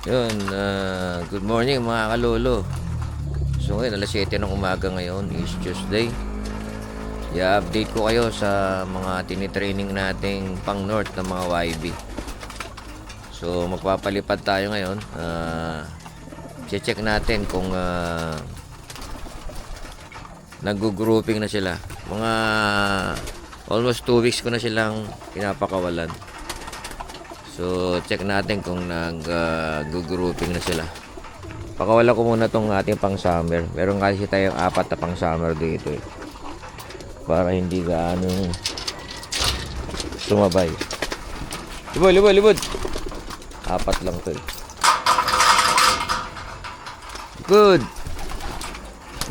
Yun, good morning mga kalolo. So ngayon, alas 7 ng umaga ngayon is Tuesday. I-update ko kayo sa mga tinitraining nating pang north ng mga YB. So magpapalipad tayo ngayon. Check natin kung nag-grouping na sila. Mga almost 2 weeks ko na silang pinapakawalan. So check natin kung nag-grouping na sila. Pakawala ko muna tong ating pang summer. Meron kasi tayong 4 na pang summer dito eh. Para hindi gaano sumabay. Libod. 4 lang to eh. Good.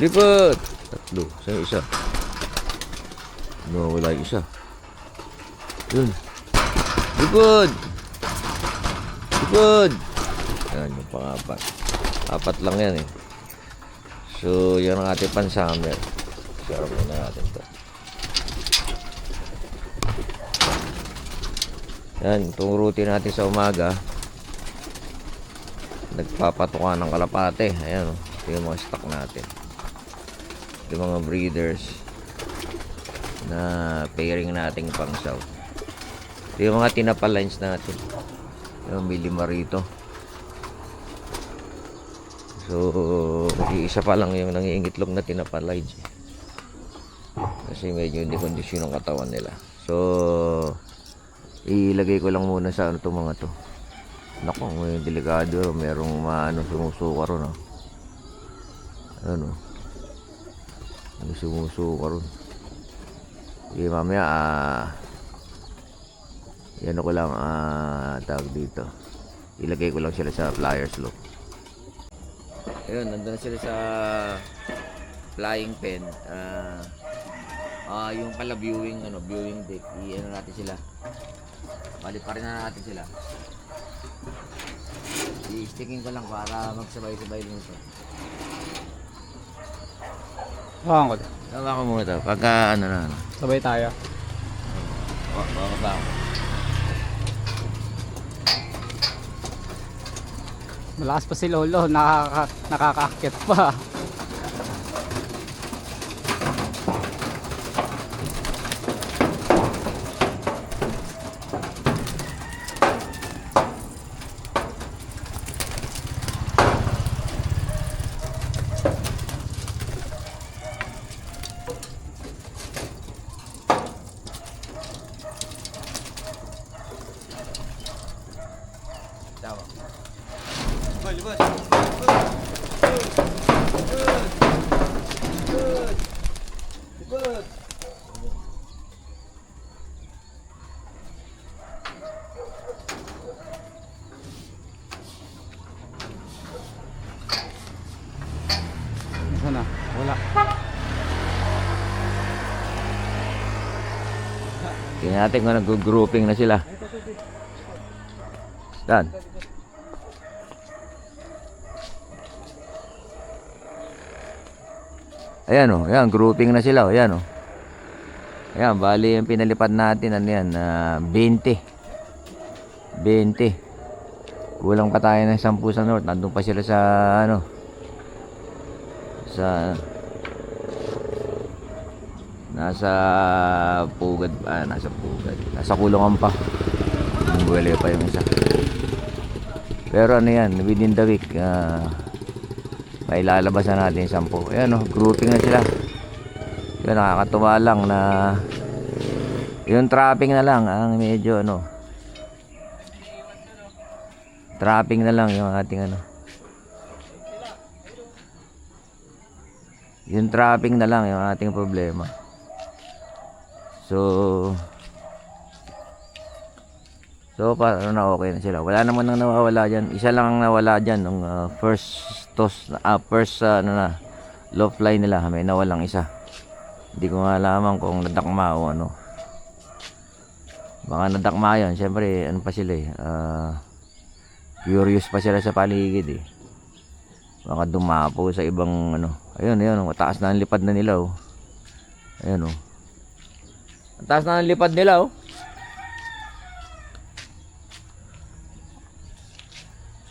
Libod. 3. Saan isa? No, wala isa. Yun. Libod. Yan yung pang-4. 4 lang yan eh. So yan ang ating pan-summer. Sarap muna natin to. Yan, itong routine natin sa umaga. Nagpapatuka ng kalapate. Ayan o, ito yung mga stock natin. Ito yung mga breeders na pairing nating pang south. Ito yung mga tinapa lines natin. Yung may 5 rito. So isa pa lang yung nangiingitlog na tinapa lines kasi medyo hindi kondisyon ng katawan nila. So ilagay ko lang muna sa ano to mga to. Naku, may delikado. Merong maano sumusuka ron ano, may sumusuka ron. Mamaya yan ko lang tawag dito, ilagay ko lang sila sa flyers loop. Ayun, nandun sila sa flying pen. Yung pala viewing deck, i-ano natin sila, balik pa rin na natin sila. I-sticking ko lang para magsabay-sabay lang ito. Hawakan ko. Tawa ko muna ito pagka ano. Sabay tayo. Baka ba ako? Malakas pa si Lolo, nakakaakyat pa. Tawa. Good. Sana, wala. Tingnan natin kung nag-grouping na sila. Dan. Ayan o, ayan, grouping na sila o, ayan o. Ayan, bali yung pinalipad natin, ano yan, 20. Kulang pa tayo ng 10 sa north. Nandun pa sila sa, nasa pugad, nasa kulungan pa. Buwele pa yung isa. Pero ano yan, within the week, may lalabas na natin 10. Ayan o, grouping na sila. Yun, nakakatuwa lang na yung trapping na lang ang medyo trapping na lang yung ating yung trapping na lang yung ating problema. So paano na okay na sila. Wala naman nang nawawala dyan. Isa lang ang nawala dyan nung first toss low fly nila. May nawalang isa. Hindi ko nga alam kung nadakma o ano. Baka nadakma yun. Siyempre ano pa sila curious pa sila sa paligid eh. Baka dumapo sa ibang Ayun, mataas na ang lipad na nila oh. Ayun oh. Mataas na ang lipad nila oh.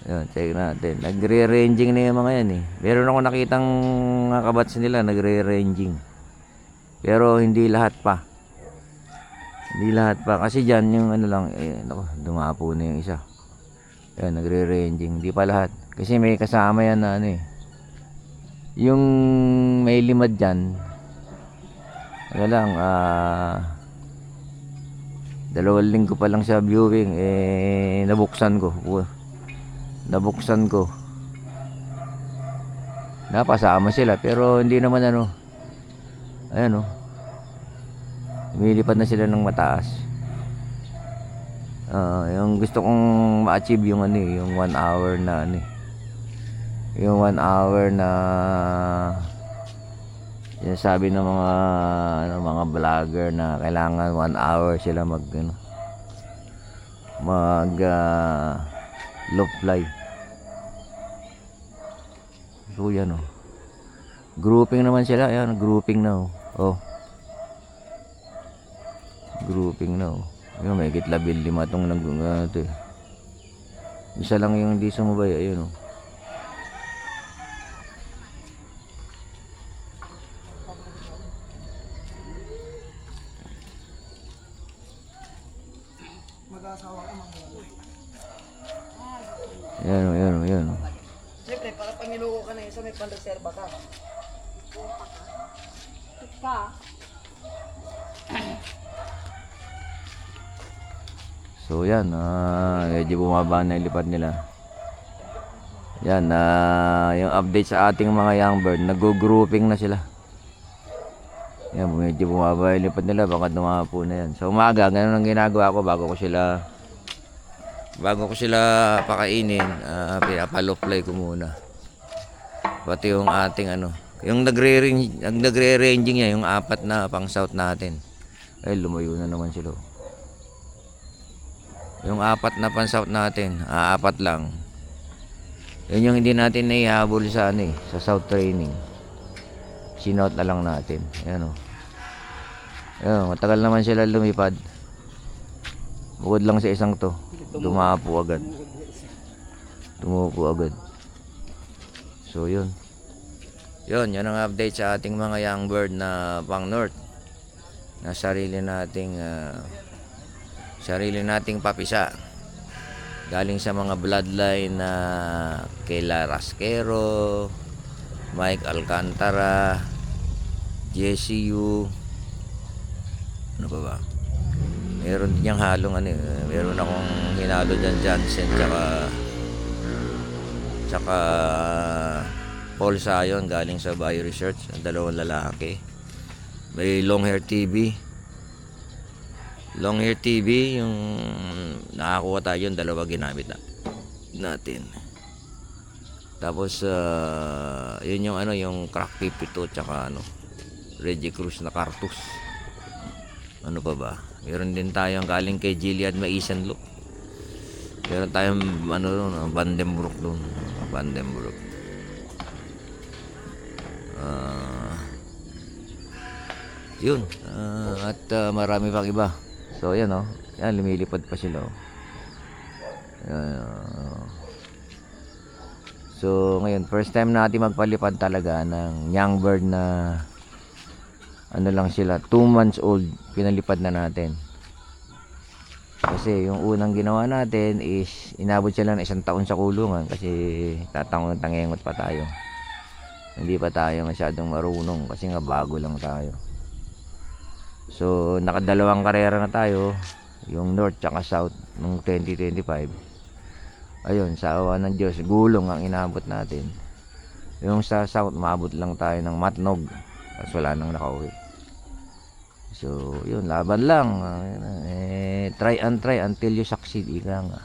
Yun, check natin. Nagre-ranging na yung mga yan eh. Meron ako nakitang mga kabats nila nagre-ranging. Pero hindi lahat pa. Hindi lahat pa. Kasi dyan yung ano lang, naku, dumapo na yung isa. Yan, nagre-ranging. Hindi pa lahat. Kasi may kasama yan na ano eh. Yung may limad dyan, ano lang, 2 linggo pa lang sa viewing, nabuksan ko. Napasama sila, pero hindi naman ano. Ayan oh. Lumilipad na sila ng mataas. Yung gusto kong ma-achieve yung ano yung 1 hour na ano yung 1 hour na yung sabi ng mga vlogger na kailangan 1 hour sila mag low fly. So yan oh. Grouping naman sila. Ayan, grouping na oh. Grouping na oh. Yung may git labil 5 tong ito eh. Isa lang yung hindi sumubay. Ayun oh. Yan oh. Siyempre, para pag niluko ka na isa, may panreserba ka. So yan, medyo bumaba na yung lipad nila. Yan, yung update sa ating mga young bird, nag-grouping na sila. Yan, medyo bumaba yung lipad nila, baka dumapo na yan. Sa umaga, ganun ang ginagawa ko bago ko sila pakainin, pinapalofly ko muna. Pati yung ating yung nagre-ranging niya, yung 4 na pang south natin. Ay, lumayo na naman sila. Yung 4 na pang south natin, 4 lang. Yun yung hindi natin naihabol sa sa south training. Sinout na lang natin. Ayan o. Ayan, matagal naman sila lumipad. Bukod lang sa isang to. Dumapo agad. So yun. Yan ang update sa ating mga young bird na pang north. Na sarili nating papisa. Galing sa mga bloodline na Kela Rasquero, Mike Alcantara, JCU. Ano ba? Meron din yung halong meron akong hinalo dyan, Jansen tsaka Paul Sayon galing sa Bio Research, ang 2 lalaki. May Long Hair TV, yung nakakuha tayo, 2 ginamit natin. Tapos yun yung yung Crack 52 tsaka Reggie Cruz na Cartus. Ano pa ba? Meron din tayong galing kay Gilead Maisan Look. Meron tayong Vandenbroek doon. Vandenbroek. Yun. At marami pang iba. So yan yan, lumilipad pa sila So ngayon, first time natin magpalipad talaga ng young bird na lang sila, 2 months old, pinalipad na natin. Kasi yung unang ginawa natin is inabot sila ng 1 taon sa kulungan kasi tatangengot pa tayo. Hindi pa tayo masyadong marunong kasi nga bago lang tayo. So nakadalawang karera na tayo, yung north tsaka south nung 2025. Ayun, sa awa ng Diyos, gulong ang inabot natin. Yung sa south, maabot lang tayo ng Matnog kasi wala nang nakauwi. So yun, laban lang. Try until you succeed, ika nga.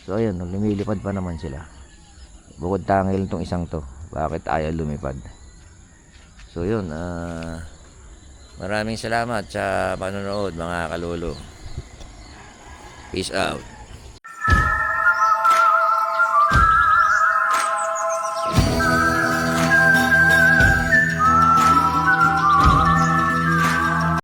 So ayun, lumilipad pa naman sila. Bukod tangil itong isang to, bakit ayaw lumipad? So yun, maraming salamat sa panonood mga kalolo. Peace out.